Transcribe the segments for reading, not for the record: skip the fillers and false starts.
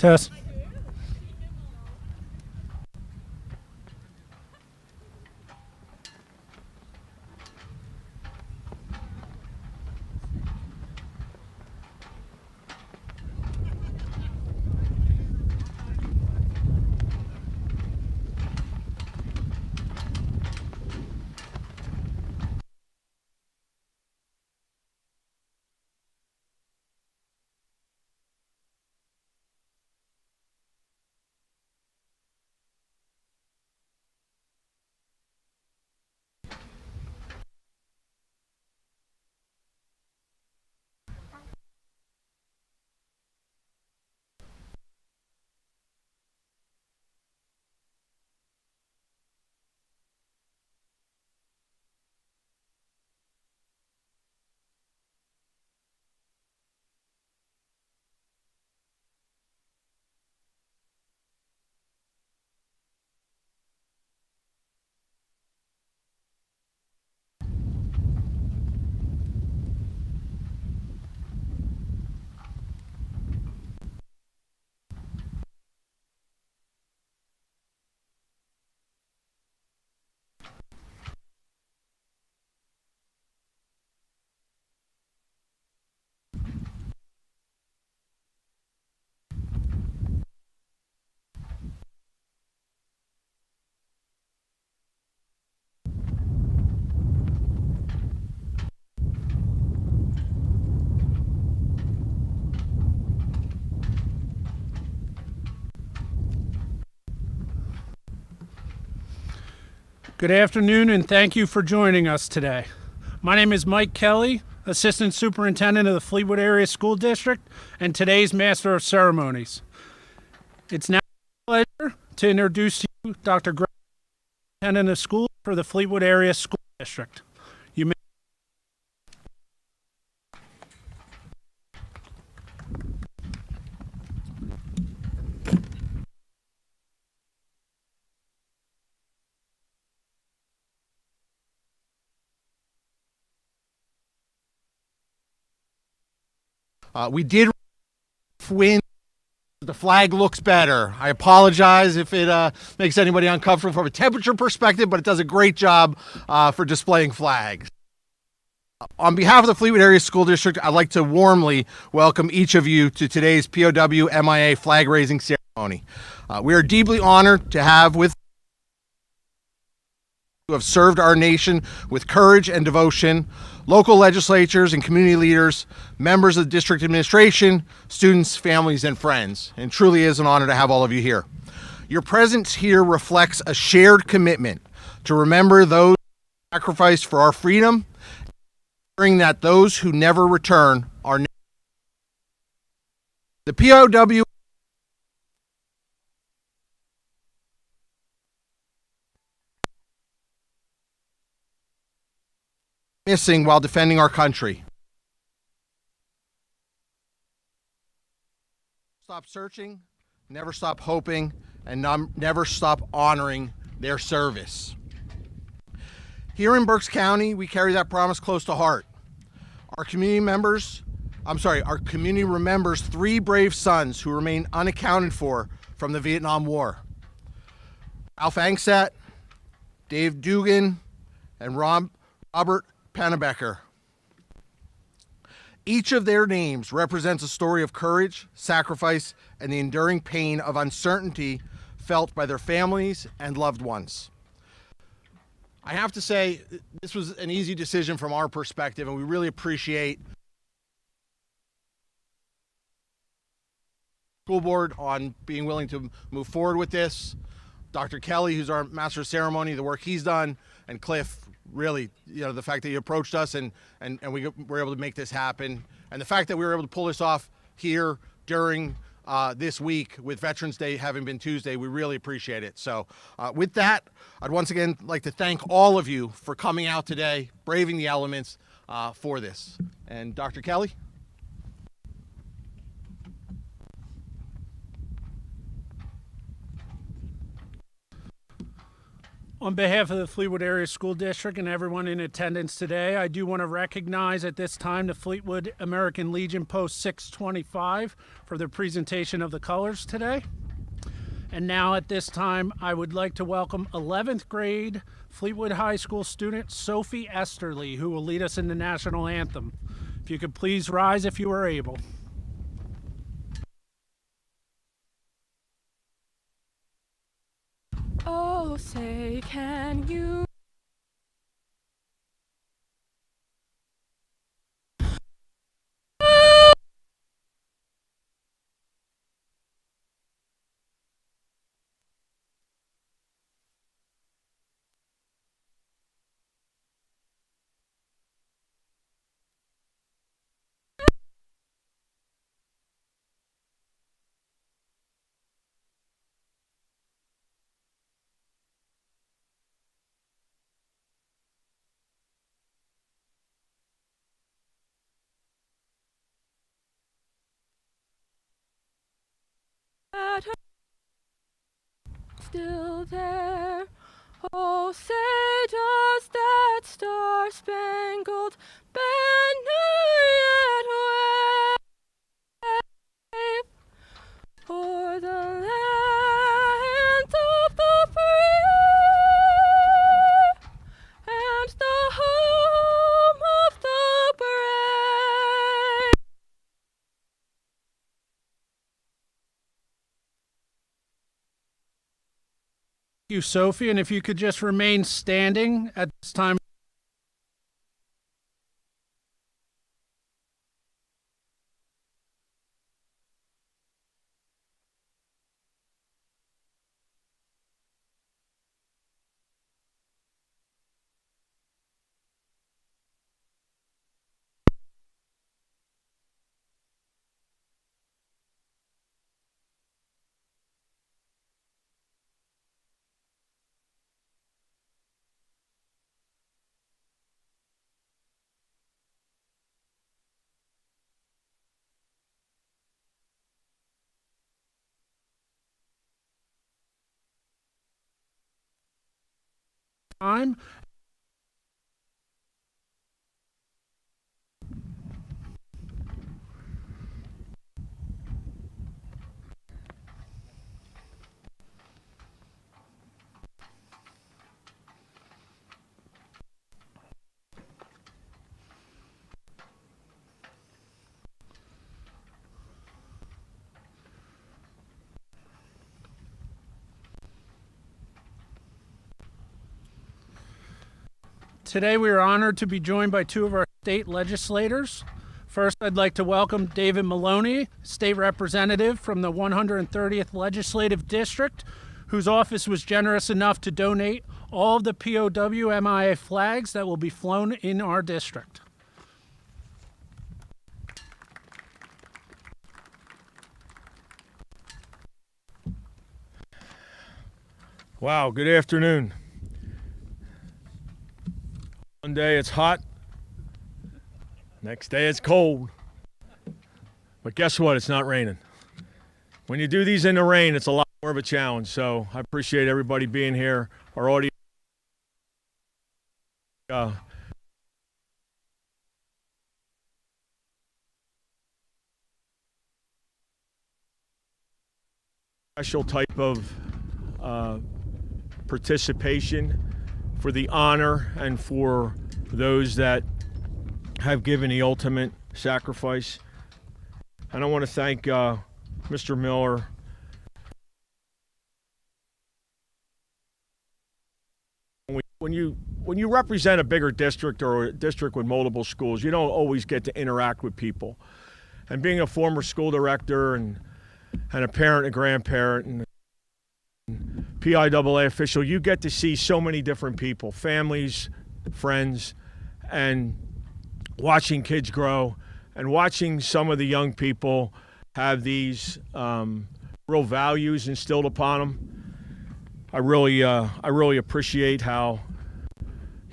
Test. Good afternoon, and thank you for joining us today. My name is Mike Kelly, Assistant Superintendent of the Fleetwood Area School District, and today's Master of Ceremonies. It's now my pleasure to introduce to you Dr. Greg, Superintendent of Schools for the Fleetwood Area School District. You may We did win. The flag looks better. I apologize if it makes anybody uncomfortable from a temperature perspective, but it does a great job for displaying flags. On behalf of the Fleetwood Area School District, I'd like to warmly welcome each of you to today's POW MIA flag raising ceremony. We are deeply honored to have with who have served our nation with courage and devotion, local legislatures and community leaders, members of the district administration, students, families, and friends. And truly is an honor to have all of you here. Your presence here reflects a shared commitment to remember those who sacrificed for our freedom, ensuring that those who never return are never. The POW missing while defending our country. Stop searching, never stop hoping, and never stop honoring their service. Here in Berks County, we carry that promise close to heart. Our community remembers 3 brave sons who remain unaccounted for from the Vietnam War. Ralph Angsat, Dave Dugan, and Robert Pennebecker. Each of their names represents a story of courage, sacrifice, and the enduring pain of uncertainty felt by their families and loved ones. I have to say, this was an easy decision from our perspective, and we really appreciate the school board on being willing to move forward with this. Dr. Kelly, who's our Master of Ceremony, the work he's done, and Cliff, really, the fact that you approached us and we were able to make this happen, and the fact that we were able to pull this off here during this week with Veterans Day having been Tuesday, we really appreciate it. So with that, I'd once again like to thank all of you for coming out today, braving the elements for this. And Dr. Kelly? On behalf of the Fleetwood Area School District and everyone in attendance today, I do want to recognize at this time the Fleetwood American Legion Post 625 for their presentation of the colors today. And now at this time, I would like to welcome 11th grade Fleetwood High School student Sophie Esterly, who will lead us in the national anthem. If you could please rise if you are able. Oh, say, can you at her still there? Oh, say, does that star-spangled banner yet wave o'er the lands of the free and the home of the brave? Thank you, Sophie, and if you could just remain standing at this time. Time. Today we are honored to be joined by two of our state legislators. First, I'd like to welcome David Maloney, state representative from the 130th Legislative District, whose office was generous enough to donate all of the POW MIA flags that will be flown in our district. Wow, good afternoon. One day it's hot, next day it's cold. But guess what? It's not raining. When you do these in the rain, it's a lot more of a challenge. So I appreciate everybody being here. Our audience. Special type of participation for the honor and for those that have given the ultimate sacrifice. And I want to thank Mr. Miller. When you represent a bigger district or a district with multiple schools, you don't always get to interact with people. And being a former school director and a parent, a grandparent, and PIAA official, you get to see so many different people, families, friends, and watching kids grow and watching some of the young people have these real values instilled upon them. I really appreciate how,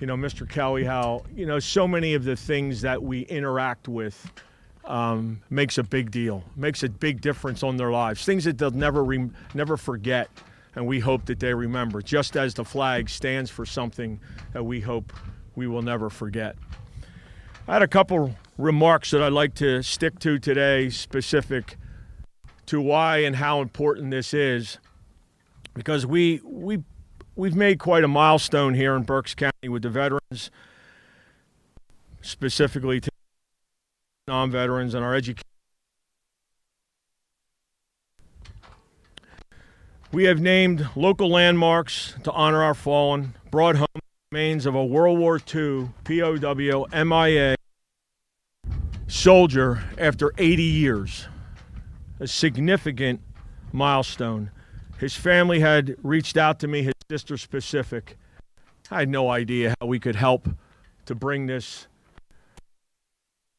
Mr. Kelly, how, so many of the things that we interact with makes a big deal, makes a big difference on their lives, things that they'll never forget and we hope that they remember, just as the flag stands for something that we hope we will never forget. I had a couple remarks that I'd like to stick to today, specific to why and how important this is, because we've made quite a milestone here in Berks County with the veterans, specifically to non-veterans and our education. We have named local landmarks to honor our fallen, brought home the remains of a World War II POW MIA soldier after 80 years, a significant milestone. His family had reached out to me, his sister specific. I had no idea how we could help to bring this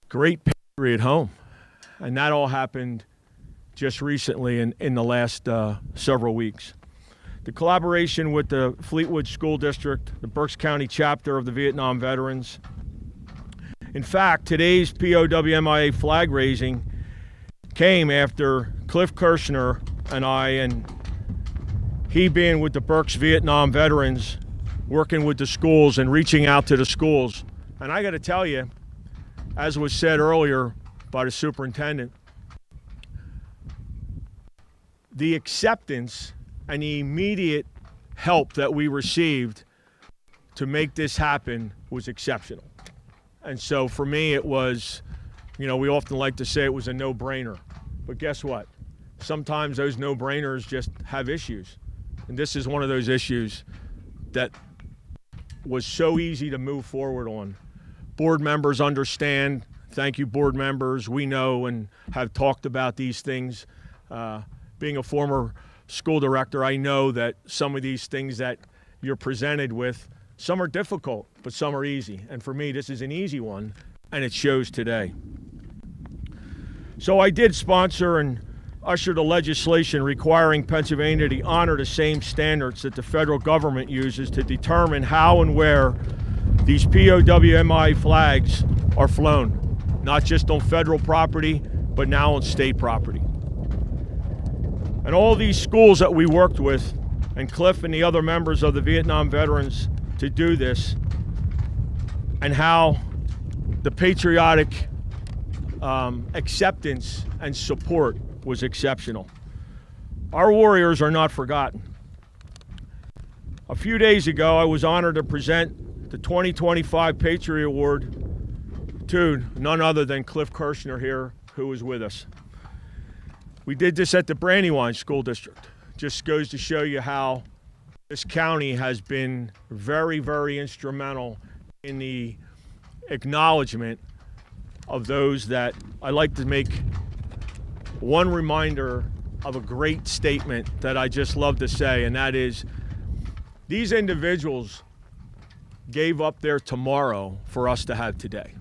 great patriot home. And that all happened just recently in the last several weeks. The collaboration with the Fleetwood School District, the Berks County chapter of the Vietnam Veterans. In fact, today's POW MIA flag raising came after Cliff Kirshner and I, and he being with the Berks Vietnam Veterans, working with the schools and reaching out to the schools. And I got to tell you, as was said earlier by the superintendent, the acceptance and the immediate help that we received to make this happen was exceptional. And so for me, it was, we often like to say it was a no-brainer. But guess what? Sometimes those no-brainers just have issues. And this is one of those issues that was so easy to move forward on. Board members understand. Thank you, board members. We know and have talked about these things. Being a former school director, I know that some of these things that you're presented with, some are difficult, but some are easy. And for me, this is an easy one, and it shows today. So I did sponsor and usher the legislation requiring Pennsylvania to honor the same standards that the federal government uses to determine how and where these POW MIA flags are flown, not just on federal property, but now on state property. And all these schools that we worked with, and Cliff and the other members of the Vietnam veterans to do this, and how the patriotic acceptance and support was exceptional. Our warriors are not forgotten. A few days ago, I was honored to present the 2025 Patriot Award to none other than Cliff Kirshner here, who was with us. We did this at the Brandywine School District. Just goes to show you how this county has been very, very instrumental in the acknowledgement of those that I like to make one reminder of a great statement that I just love to say, and that is, these individuals gave up their tomorrow for us to have today.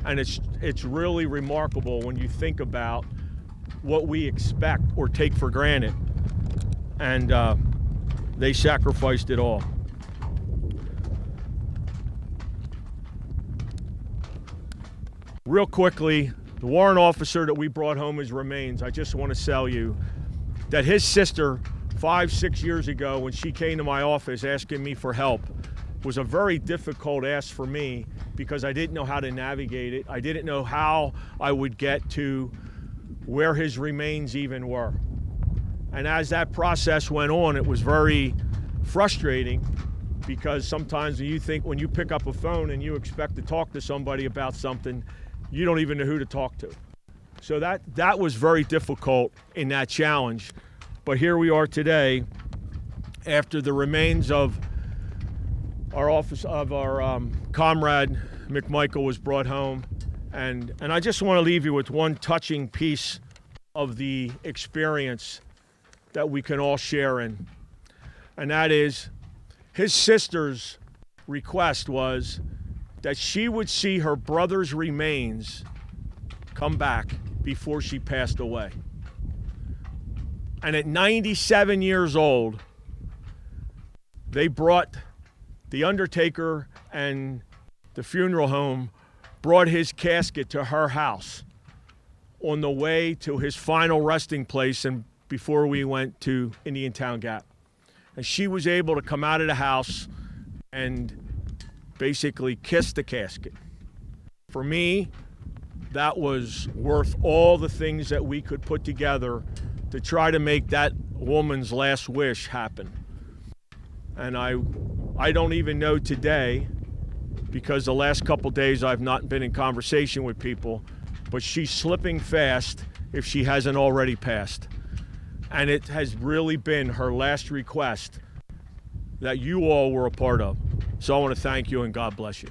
And it's really remarkable when you think about what we expect or take for granted, and they sacrificed it all. Real quickly, the warrant officer that we brought home his remains, I just want to tell you that his sister 5-6 years ago, when she came to my office asking me for help, was a very difficult ask for me because I didn't know how to navigate it. I didn't know how I would get to where his remains even were. And as that process went on, it was very frustrating, because sometimes when you pick up a phone and you expect to talk to somebody about something, you don't even know who to talk to. So that was very difficult in that challenge. But here we are today, after the remains of our comrade McMichael was brought home. And I just want to leave you with one touching piece of the experience that we can all share in. And that is, his sister's request was that she would see her brother's remains come back before she passed away. And at 97 years old, they brought the undertaker and the funeral home brought his casket to her house on the way to his final resting place in before we went to Indiantown Gap. And she was able to come out of the house and basically kiss the casket. For me, that was worth all the things that we could put together to try to make that woman's last wish happen. And I don't even know today, because the last couple days I've not been in conversation with people, but she's slipping fast if she hasn't already passed. And it has really been her last request that you all were a part of. So I want to thank you and God bless you.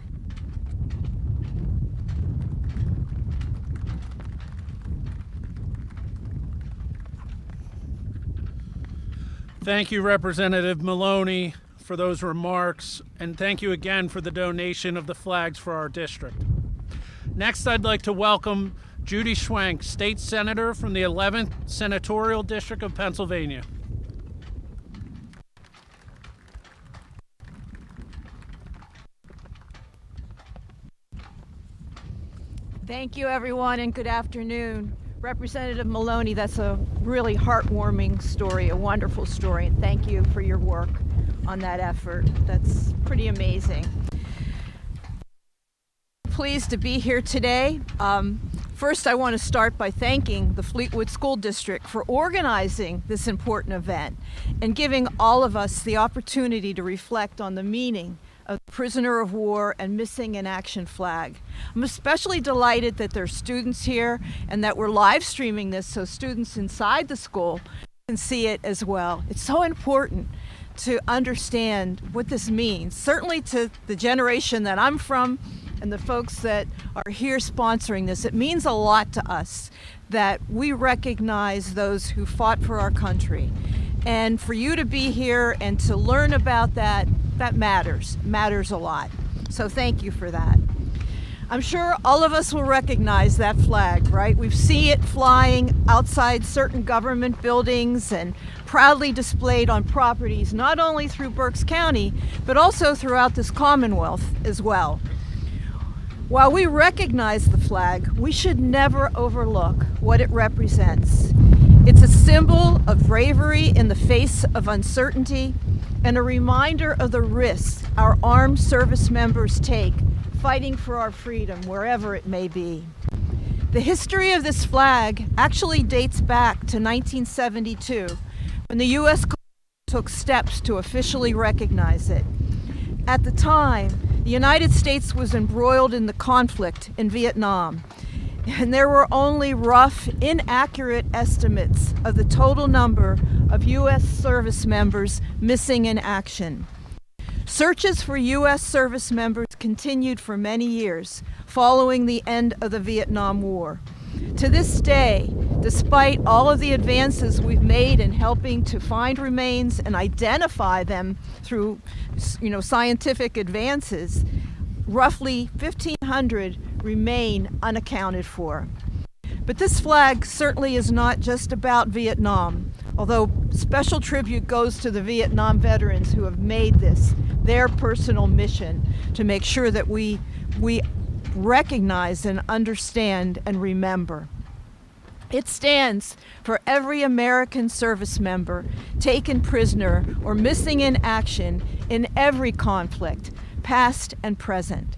Thank you, Representative Maloney, for those remarks, and thank you again for the donation of the flags for our district. Next, I'd like to welcome Judy Schwenk, State Senator from the 11th Senatorial District of Pennsylvania. Thank you, everyone, and good afternoon. Representative Maloney, that's a really heartwarming story, a wonderful story, and thank you for your work on that effort. That's pretty amazing. Pleased to be here today. First, I want to start by thanking the Fleetwood School District for organizing this important event and giving all of us the opportunity to reflect on the meaning of the prisoner of war and missing in action flag. I'm especially delighted that there are students here and that we're live streaming this so students inside the school can see it as well. It's so important to understand what this means, certainly to the generation that I'm from and the folks that are here sponsoring this. It means a lot to us that we recognize those who fought for our country. And for you to be here and to learn about that matters a lot. So thank you for that. I'm sure all of us will recognize that flag, right? We see it flying outside certain government buildings and proudly displayed on properties, not only through Berks County, but also throughout this Commonwealth as well. While we recognize the flag, we should never overlook what it represents. It's a symbol of bravery in the face of uncertainty and a reminder of the risks our armed service members take fighting for our freedom, wherever it may be. The history of this flag actually dates back to 1972, when the U.S. took steps to officially recognize it. At the time, the United States was embroiled in the conflict in Vietnam, and there were only rough, inaccurate estimates of the total number of U.S. service members missing in action. Searches for U.S. service members continued for many years following the end of the Vietnam War. To this day, despite all of the advances we've made in helping to find remains and identify them through, scientific advances, roughly 1,500 remain unaccounted for. But this flag certainly is not just about Vietnam, although special tribute goes to the Vietnam veterans who have made this their personal mission to make sure that we recognize and understand and remember. It stands for every American service member taken prisoner or missing in action in every conflict, past and present.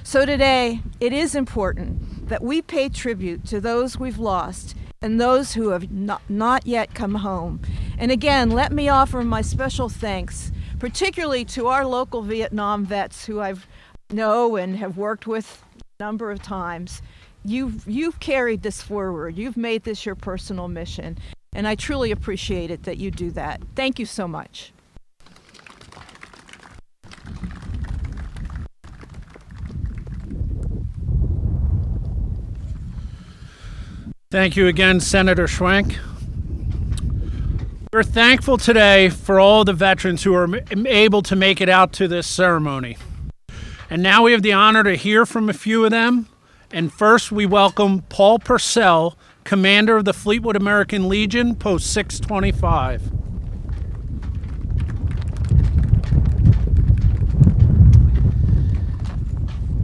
So today, it is important that we pay tribute to those we've lost and those who have not yet come home. And again, let me offer my special thanks, particularly to our local Vietnam vets who I know and have worked with a number of times. You've carried this forward. You've made this your personal mission. And I truly appreciate it that you do that. Thank you so much. Thank you again, Senator Schwenk. We're thankful today for all the veterans who are able to make it out to this ceremony. And now we have the honor to hear from a few of them. And first, we welcome Paul Purcell, Commander of the Fleetwood American Legion, Post 625.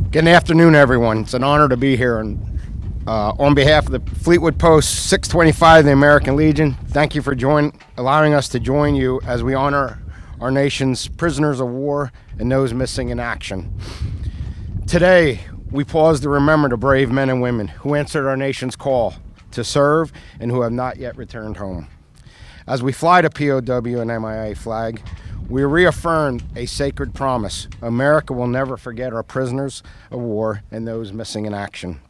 Good afternoon, everyone. It's an honor to be here, and On behalf of the Fleetwood Post 625 of the American Legion, thank you for allowing us to join you as we honor our nation's prisoners of war and those missing in action. Today, we pause to remember the brave men and women who answered our nation's call to serve and who have not yet returned home. As we fly the POW and MIA flag, we reaffirm a sacred promise. America will never forget our prisoners of war and those missing in action.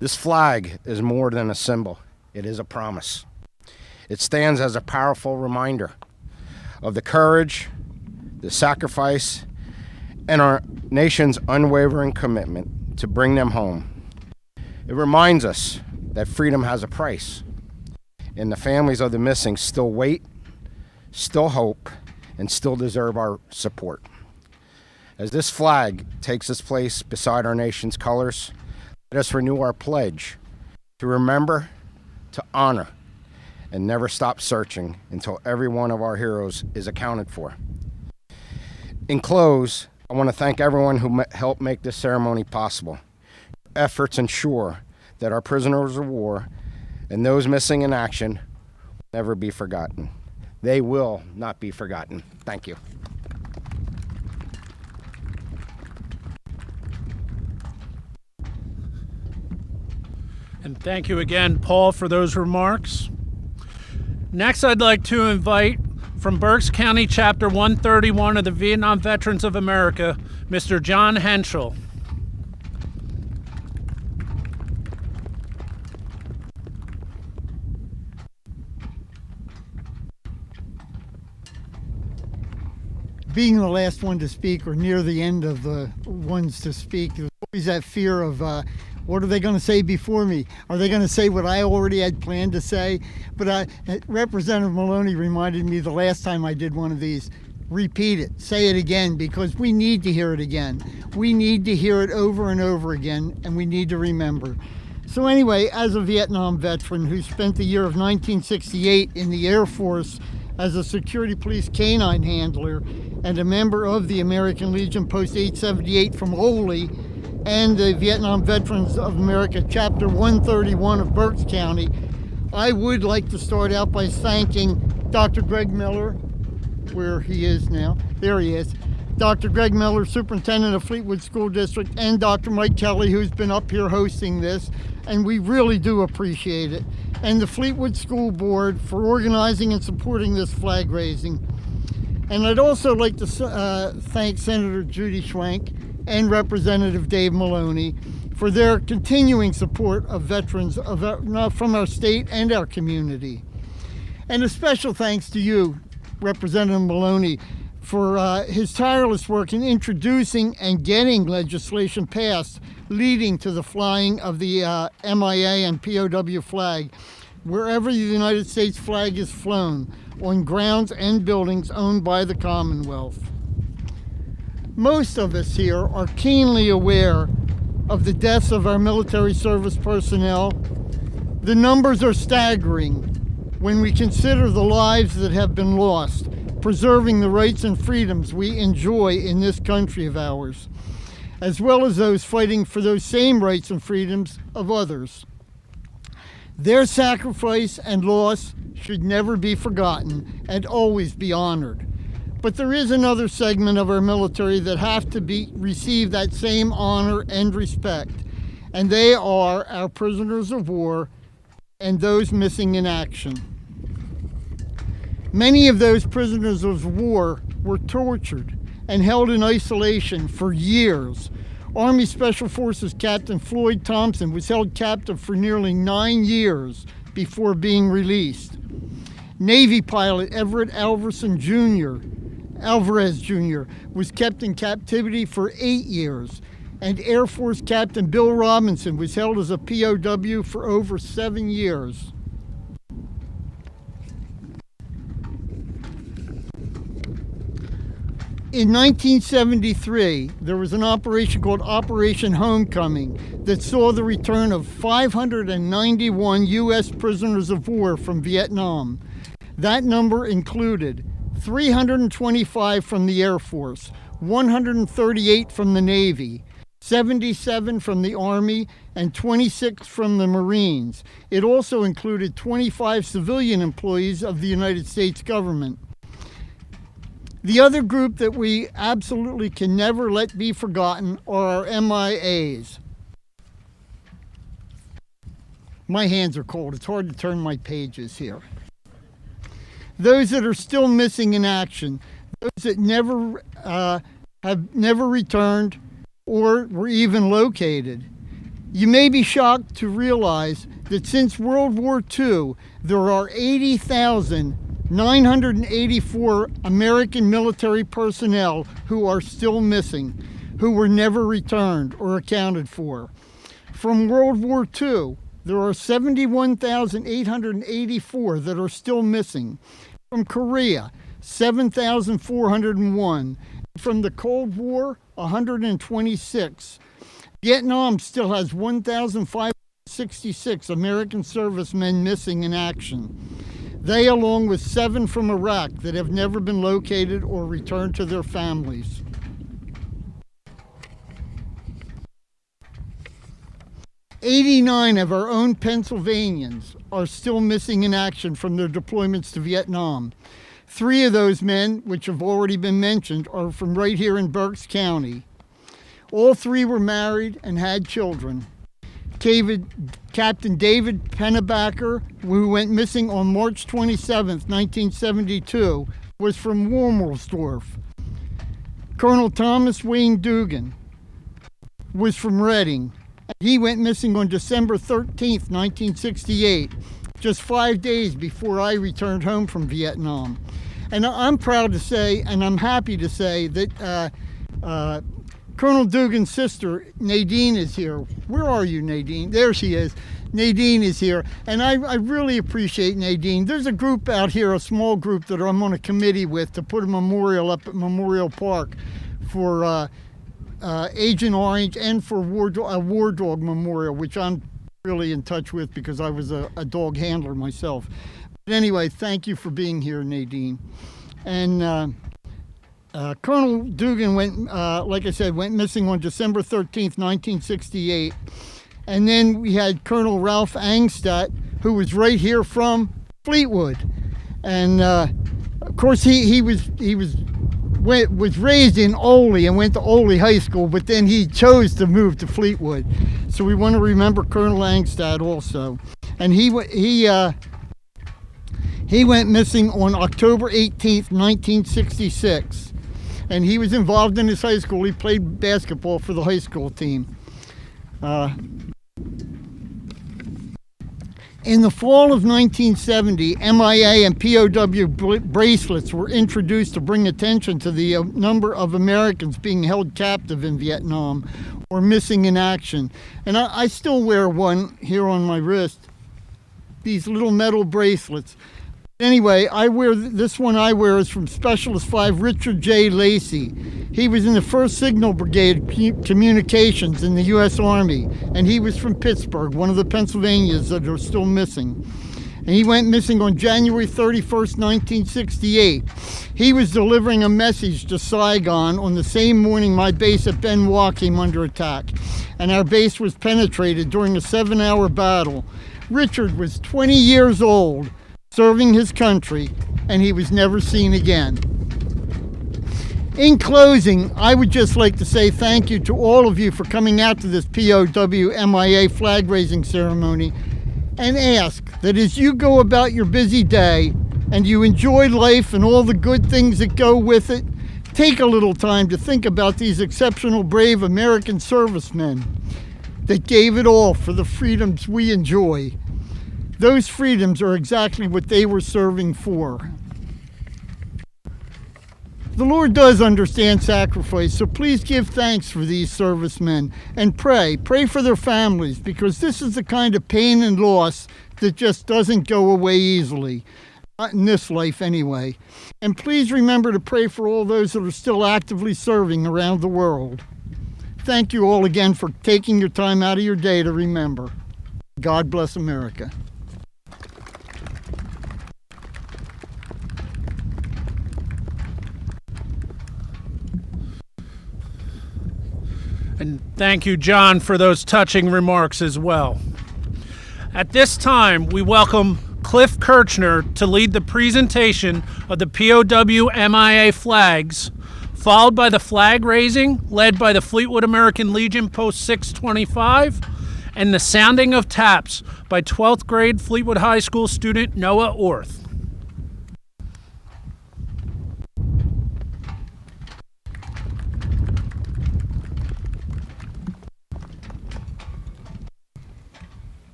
This flag is more than a symbol. It is a promise. It stands as a powerful reminder of the courage, the sacrifice, and our nation's unwavering commitment to bring them home. It reminds us that freedom has a price, and the families of the missing still wait, still hope, and still deserve our support. As this flag takes its place beside our nation's colors, let us renew our pledge to remember, to honor, and never stop searching until every one of our heroes is accounted for. In close, I want to thank everyone who helped make this ceremony possible. Your efforts ensure that our prisoners of war and those missing in action will never be forgotten. They will not be forgotten. Thank you. And thank you again, Paul, for those remarks. Next, I'd like to invite from Berks County Chapter 131 of the Vietnam Veterans of America, Mr. John Henschel. Being the last one to speak or near the end of the ones to speak, there's always that fear of what are they going to say before me? Are they going to say what I already had planned to say? But Representative Maloney reminded me the last time I did one of these, repeat it, say it again, because we need to hear it again. We need to hear it over and over again, and we need to remember. So anyway, as a Vietnam veteran who spent the year of 1968 in the Air Force as a security police canine handler and a member of the American Legion Post 878 from Oley and the Vietnam Veterans of America Chapter 131 of Berks County, I would like to start out by thanking Dr. Greg Miller, where he is now, there he is, Dr. Greg Miller, Superintendent of Fleetwood School District, and Dr. Mike Kelly, who's been up here hosting this, and we really do appreciate it, and the Fleetwood School Board for organizing and supporting this flag raising. And I'd also like to thank Senator Judy Schwenk and Representative Dave Maloney for their continuing support of veterans from our state and our community. And a special thanks to you, Representative Maloney, for his tireless work in introducing and getting legislation passed leading to the flying of the MIA and POW flag wherever the United States flag is flown on grounds and buildings owned by the Commonwealth. Most of us here are keenly aware of the deaths of our military service personnel. The numbers are staggering when we consider the lives that have been lost, preserving the rights and freedoms we enjoy in this country of ours, as well as those fighting for those same rights and freedoms of others. Their sacrifice and loss should never be forgotten and always be honored. But there is another segment of our military that have to receive that same honor and respect, and they are our prisoners of war and those missing in action. Many of those prisoners of war were tortured and held in isolation for years. Army Special Forces Captain Floyd Thompson was held captive for nearly 9 years before being released. Navy pilot Everett Alvarez Jr. was kept in captivity for 8 years, and Air Force Captain Bill Robinson was held as a POW for over 7 years. In 1973, there was an operation called Operation Homecoming that saw the return of 591 U.S. prisoners of war from Vietnam. That number included 325 from the Air Force, 138 from the Navy, 77 from the Army, and 26 from the Marines. It also included 25 civilian employees of the United States government. The other group that we absolutely can never let be forgotten are our MIAs. My hands are cold. It's hard to turn my pages here. Those that are still missing in action, those that have never returned or were even located. You may be shocked to realize that since World War II, there are 80,984 American military personnel who are still missing, who were never returned or accounted for. From World War II, there are 71,884 that are still missing. From Korea, 7,401. From the Cold War, 126. Vietnam still has 1,566 American servicemen missing in action. They, along with 7 from Iraq that have never been located or returned to their families. "89 of our own Pennsylvanians are still missing in action from their deployments to Vietnam. 3 of those men, which have already been mentioned, are from right here in Berks County. All 3 were married and had children. Captain David Pennebaker, who went missing on March 27, 1972, was from Wormelsdorf. Colonel Thomas Wayne Dugan was from Reading. He went missing on December 13, 1968, just 5 days before I returned home from Vietnam. And I'm proud to say, and I'm happy to say, that Colonel Dugan's sister, Nadine, is here. Where are you, Nadine? There she is. Nadine is here. And I really appreciate Nadine. There's a group out here, a small group that I'm on a committee with to put a memorial up at Memorial Park for Agent Orange and for a War Dog Memorial, which I'm really in touch with because I was a dog handler myself. But anyway, thank you for being here, Nadine. And Colonel Dugan went, like I said, went missing on December 13th, 1968. And then we had Colonel Ralph Angstadt, who was right here from Fleetwood. And of course, he was raised in Oley and went to Oley High School, but then he chose to move to Fleetwood. So we want to remember Colonel Angstadt also. And he went missing on October 18th, 1966. And he was involved in his high school. He played basketball for the high school team. In the fall of 1970, MIA and POW bracelets were introduced to bring attention to the number of Americans being held captive in Vietnam or missing in action. And I still wear one here on my wrist, these little metal bracelets. Anyway, this one I wear is from Specialist 5 Richard J. Lacey. He was in the 1st Signal Brigade Communications in the U.S. Army, and he was from Pittsburgh, one of the Pennsylvanias that are still missing. And he went missing on January 31st, 1968. He was delivering a message to Saigon on the same morning my base at Ben Hoa came under attack, and our base was penetrated during a 7-hour battle. Richard was 20 years old, serving his country, and he was never seen again. In closing, I would just like to say thank you to all of you for coming out to this POW MIA flag raising ceremony, and ask that as you go about your busy day and you enjoy life and all the good things that go with it, take a little time to think about these exceptional, brave American servicemen that gave it all for the freedoms we enjoy. Those freedoms are exactly what they were serving for. The Lord does understand sacrifice, so please give thanks for these servicemen and pray for their families, because this is the kind of pain and loss that just doesn't go away easily. Not in this life anyway. And please remember to pray for all those that are still actively serving around the world. Thank you all again for taking your time out of your day to remember. God bless America. And thank you, John, for those touching remarks as well. At this time, we welcome Cliff Kirchner to lead the presentation of the POW MIA flags, followed by the flag raising led by the Fleetwood American Legion Post 625, and the sounding of taps by 12th grade Fleetwood High School student Noah Orth.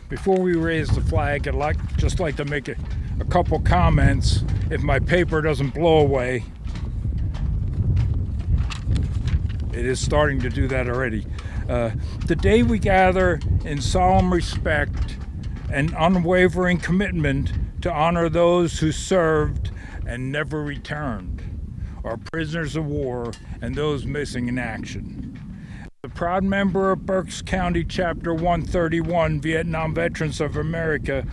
Before we raise the flag, I'd just like to make a couple comments if my paper doesn't blow away. It is starting to do that already. Today we gather in solemn respect and unwavering commitment to honor those who served and never returned, our prisoners of war, and those missing in action. As a proud member of Berks County Chapter 131, Vietnam Veterans of America,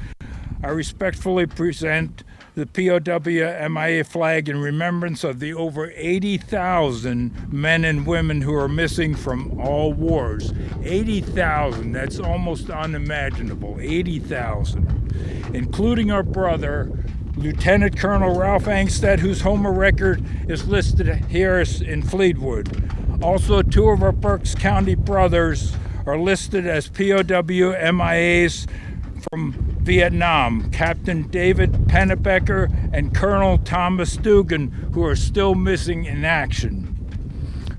I respectfully present the POW MIA flag in remembrance of the over 80,000 men and women who are missing from all wars. 80,000, that's almost unimaginable, 80,000, including our brother, Lieutenant Colonel Ralph Angstead, whose Homer record is listed here in Fleetwood. Also, two of our Berks County brothers are listed as POW MIAs from Vietnam, Captain David Pennebecker and Colonel Thomas Dugan, who are still missing in action.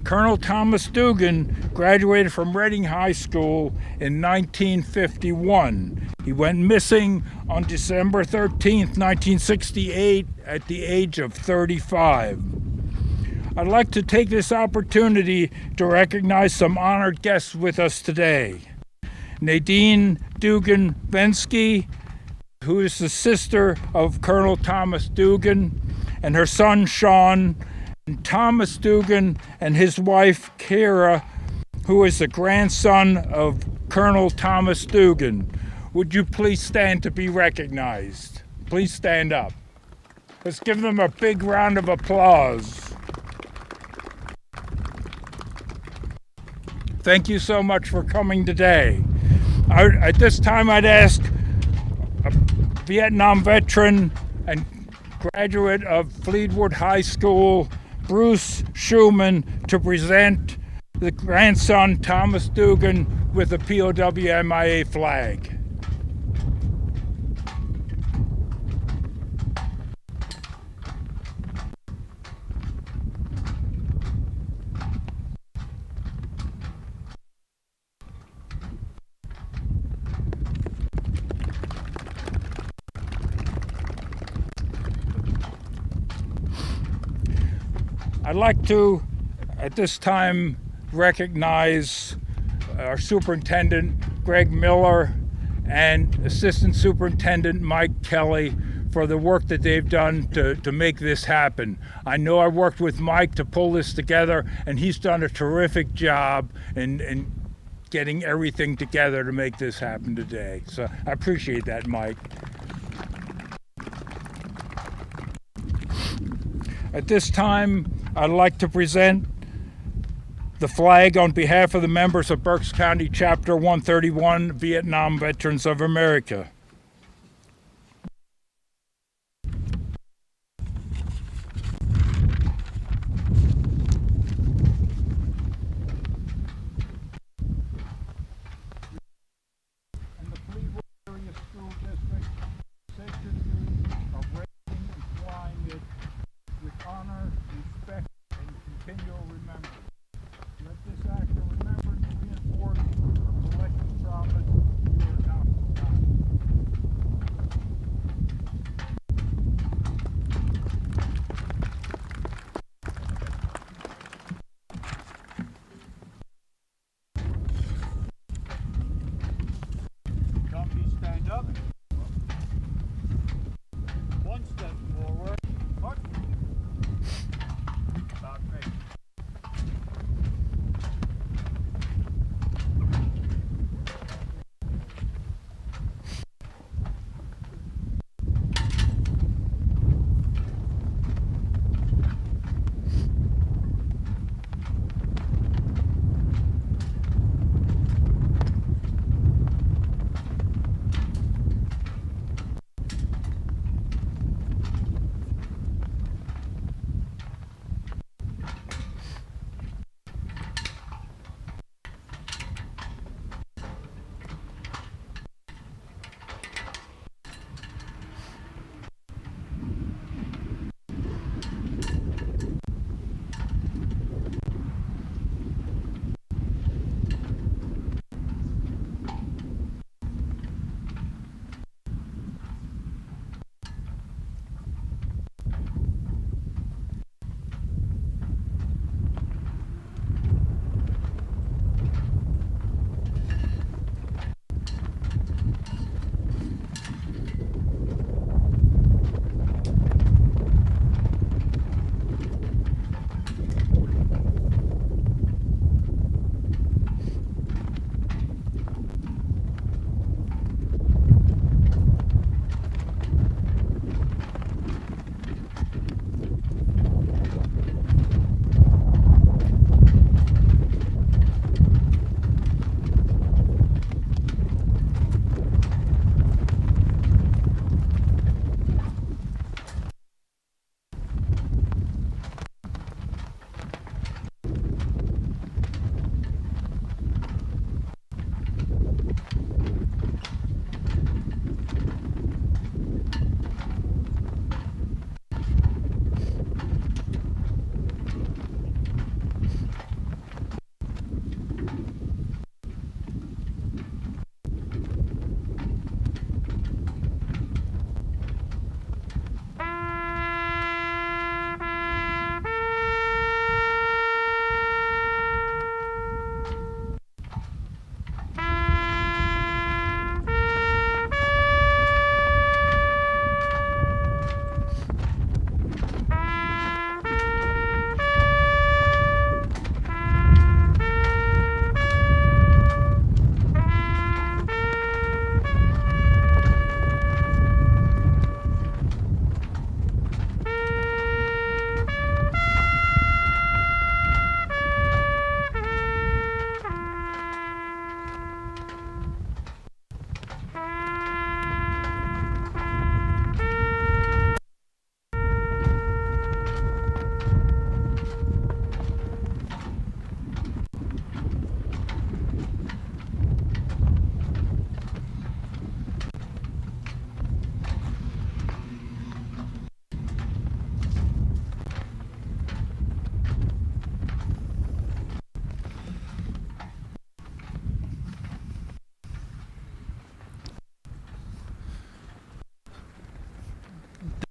Colonel Thomas Dugan graduated from Reading High School in 1951. He went missing on December 13th, 1968 at the age of 35. I'd like to take this opportunity to recognize some honored guests with us today. Nadine Dugan Bensky, who is the sister of Colonel Thomas Dugan, and her son Sean, and Thomas Dugan and his wife Kara, who is the grandson of Colonel Thomas Dugan. Would you please stand to be recognized? Please stand up. Let's give them a big round of applause. Thank you so much for coming today. At this time, I'd ask a Vietnam veteran and graduate of Fleetwood High School, Bruce Schumann, to present the grandson, Thomas Dugan, with the POW MIA flag. I'd like to, at this time, recognize our Superintendent, Greg Miller, and Assistant Superintendent Mike Kelly for the work that they've done to make this happen. I know I worked with Mike to pull this together, and he's done a terrific job in getting everything together to make this happen today. So I appreciate that, Mike. At this time, I'd like to present the flag on behalf of the members of Berks County Chapter 131, Vietnam Veterans of America. And the Fleetwood Area School District sacred of raising and flying it with honor, respect, and continual remembrance. Let this act of remembrance reinforce the collective promise you are not forgotten. Company, stand up. One step forward. About me.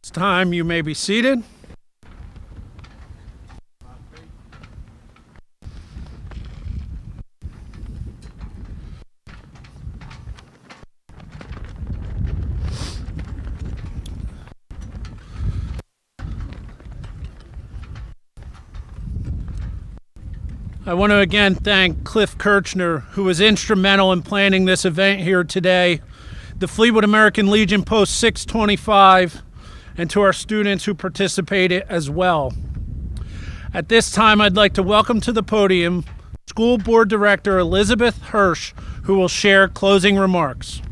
It's time you may be seated. I want to again thank Cliff Kirchner, who was instrumental in planning this event here today, the Fleetwood American Legion Post 625, and to our students who participated as well. At this time, I'd like to welcome to the podium School Board Director Elizabeth Hirsch, who will share closing remarks.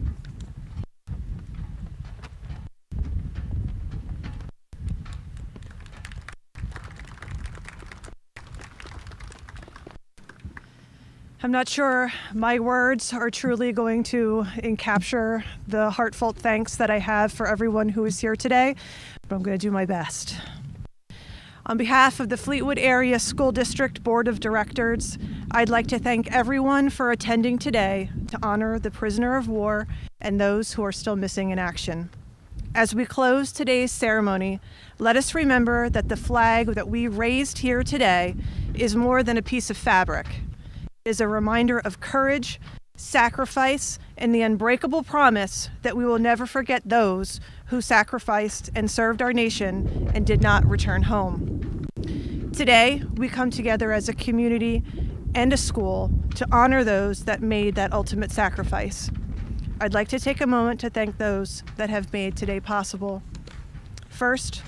I'm not sure my words are truly going to encapture the heartfelt thanks that I have for everyone who is here today, but I'm going to do my best. On behalf of the Fleetwood Area School District Board of Directors, I'd like to thank everyone for attending today to honor the prisoner of war and those who are still missing in action. As we close today's ceremony, let us remember that the flag that we raised here today is more than a piece of fabric. Is a reminder of courage, sacrifice, and the unbreakable promise that we will never forget those who sacrificed and served our nation and did not return home. Today, we come together as a community and a school to honor those that made that ultimate sacrifice. I'd like to take a moment to thank those that have made today possible. First,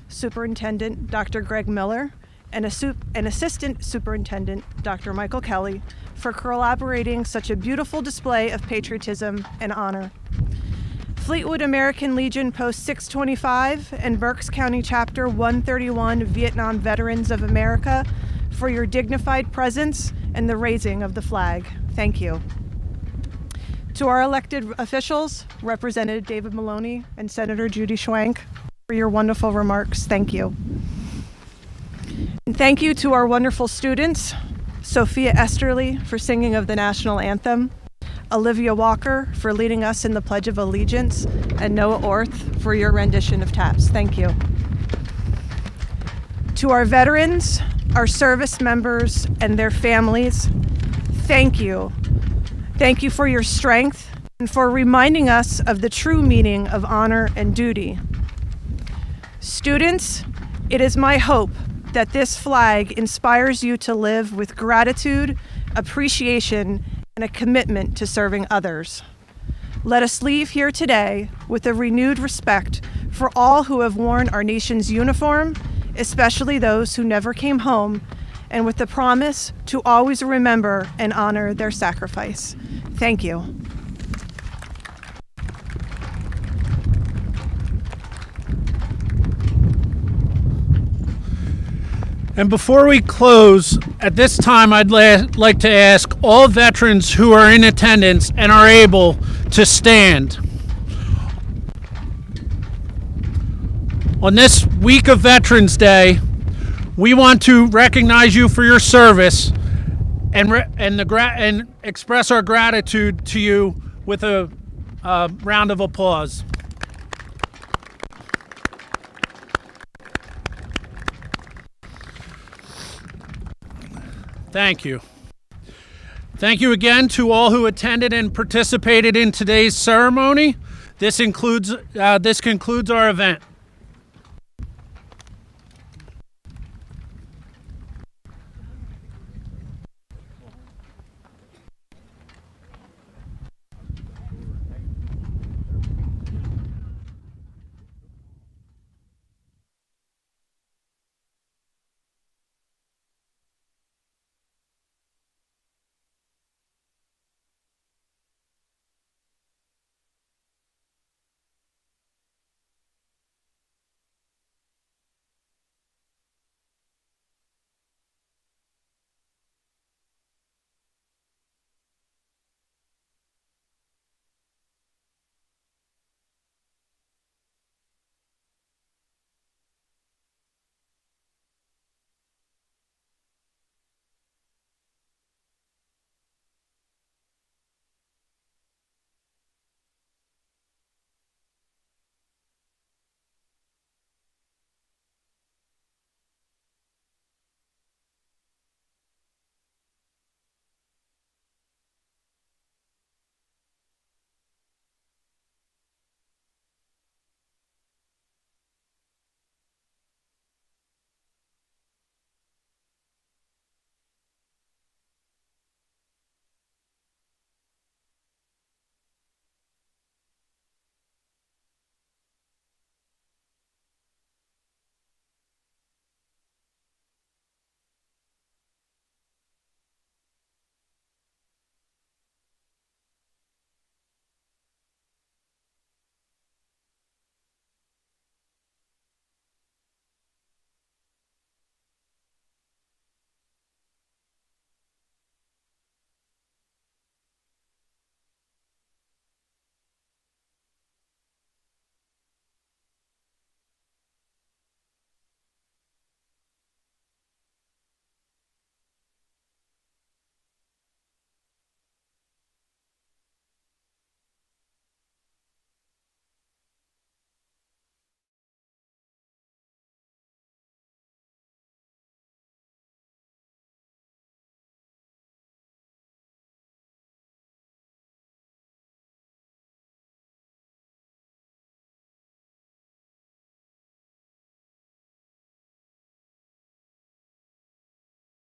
Superintendent Dr. Greg Miller, and Assistant Superintendent, Dr. Michael Kelly, for collaborating such a beautiful display of patriotism and honor. Fleetwood American Legion Post 625 and Berks County Chapter 131 Vietnam Veterans of America for your dignified presence and the raising of the flag. Thank you. To our elected officials, Representative David Maloney and Senator Judy Schwank, for your wonderful remarks. Thank you. And thank you to our wonderful students, Sophia Esterly for singing of the national anthem, Olivia Walker for leading us in the Pledge of Allegiance, and Noah Orth for your rendition of TAPS. Thank you. To our veterans, our service members, and their families, thank you. Thank you for your strength and for reminding us of the true meaning of honor and duty. Students, it is my hope that this flag inspires you to live with gratitude, appreciation, and a commitment to serving others. Let us leave here today with a renewed respect for all who have worn our nation's uniform, especially those who never came home, and with the promise to always remember and honor their sacrifice. Thank you. And before we close, at this time I'd like to ask all veterans who are in attendance and are able to stand. On this week of Veterans Day, we want to recognize you for your service and express our gratitude to you with a round of applause. Thank you. Thank you again to all who attended and participated in today's ceremony. This concludes our event.